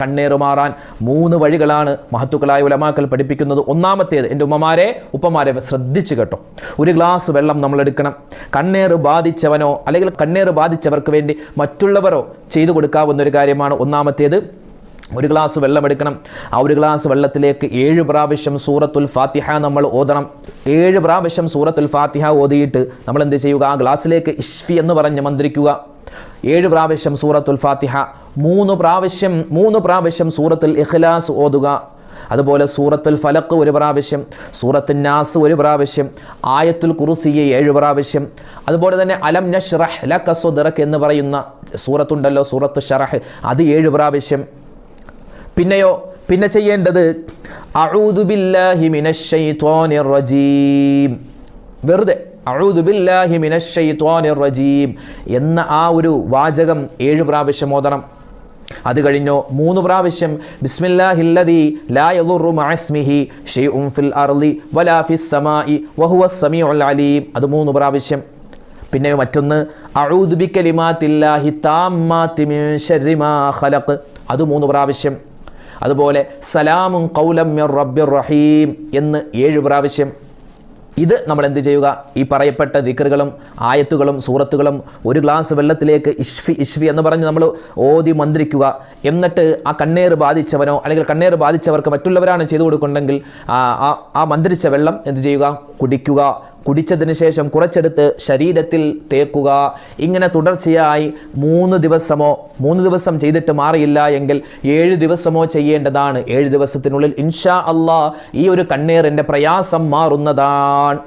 കണ്ണേറ് മാറാൻ 3 വഴികളാണ് മഹത്തുക്കളായ ഉലമാക്കൾ പഠിപ്പിക്കുന്നത്. ഒന്നാമത്തേത്, എൻ്റെ ഉമ്മമാരെ ഉപ്പമാരെ ശ്രദ്ധിച്ചു കേട്ടോ, ഒരു ഗ്ലാസ് വെള്ളം നമ്മൾ എടുക്കണം. കണ്ണേറ് ബാധിച്ചവനോ അല്ലെങ്കിൽ കണ്ണേറ് ബാധിച്ചവർക്ക് വേണ്ടി മറ്റുള്ളവരോ ചെയ്തു കൊടുക്കാവുന്ന ഒരു കാര്യമാണ്. ഒന്നാമത്തേത്, ഒരു ഗ്ലാസ് വെള്ളം എടുക്കണം. ആ ഒരു ഗ്ലാസ് വെള്ളത്തിലേക്ക് 7 പ്രാവശ്യം സൂറത്തുൽ ഫാത്തിഹ നമ്മൾ ഓതണം. 7 പ്രാവശ്യം സൂറത്തുൽ ഫാത്തിഹ ഓതിയിട്ട് നമ്മൾ എന്ത് ചെയ്യുക, ആ ഗ്ലാസ്സിലേക്ക് ഇഷ്ഫി എന്ന് പറഞ്ഞ് മന്ത്രിക്കുക. 7 പ്രാവശ്യം സൂറത്തുൽ ഫാത്തിഹ, 3 പ്രാവശ്യം സൂറത്തുൽ ഇഖ്ലാസ് ഓതുക. അതുപോലെ സൂറത്തുൽ ഫലഖ് 1 പ്രാവശ്യം, സൂറത്തുൽ നാസ് 1 പ്രാവശ്യം, ആയത്തുൽ കുർസി 7 പ്രാവശ്യം. അതുപോലെ തന്നെ അലം നശ്റഹ് ലക സദ്റക് എന്ന് പറയുന്ന സൂറത്തുണ്ടല്ലോ, സൂറത്തു ശറഹ്, അത് 7 പ്രാവശ്യം. പിന്നെ ചെയ്യേണ്ടത് അഊദു ബില്ലാഹി മിനശ് ശൈത്വാനിർ റജീം, വെറുതെ അഊദു ബില്ലാഹി മിനശ് ശൈത്വാനിർ റജീം എന്ന ആ ഒരു വാചകം 7 പ്രാവശ്യം ഓതണം. അത് കഴിഞ്ഞോ 3 പ്രാവശ്യം ബിസ്മില്ലാഹില്ലദീ ലാ യദുറു മഅസ്മിഹി ശൈഉൻ ഫിൽ അർളി വലാ ഫിസ് സമാഇ വഹുവസ് സമീഉൽ അലീം, അത് 3 പ്രാവശ്യം. പിന്നെ മറ്റൊന്ന് അഊദു ബികലിമാത്തില്ലാഹി താമ്മാതി മിൻ ശർരി മാ ഖലഖ്, അത് 3 പ്രാവശ്യം. അതുപോലെ സലാമുൻ ഖൗലം മിർ റബ്ബിർ റഹീം എന്ന് 7 പ്രാവശ്യം. ഇത് നമ്മൾ എന്ത് ചെയ്യുക, ഈ പറയപ്പെട്ട ദിക്റുകളും ആയത്തുകളും സൂറത്തുകളും ഒരു ഗ്ലാസ് വെള്ളത്തിലേക്ക് ഇഷ്ഫി എന്ന് പറഞ്ഞ് നമ്മൾ ഓതി മന്ത്രിക്കുക. എന്നിട്ട് ആ കണ്ണേറ് ബാധിച്ചവനോ അല്ലെങ്കിൽ കണ്ണേറ് ബാധിച്ചവർക്ക് മറ്റുള്ളവരാണ് ചെയ്തു കൊടുക്കുന്നുണ്ടെങ്കിൽ ആ മന്ത്രിച്ച വെള്ളം എന്ത് ചെയ്യുക, കുടിക്കുക. കുടിച്ചതിന് ശേഷം കുറച്ചെടുത്ത് ശരീരത്തിൽ തേക്കുക. ഇങ്ങനെ തുടർച്ചയായി 3 ദിവസം ചെയ്തിട്ട് മാറിയില്ല എങ്കിൽ 7 ദിവസമോ ചെയ്യേണ്ടതാണ്. 7 ദിവസത്തിനുള്ളിൽ ഇൻഷാ അല്ലാഹ് ഈ ഒരു കണ്ണേറിൻ്റെ പ്രയാസം മാറുന്നതാണ്.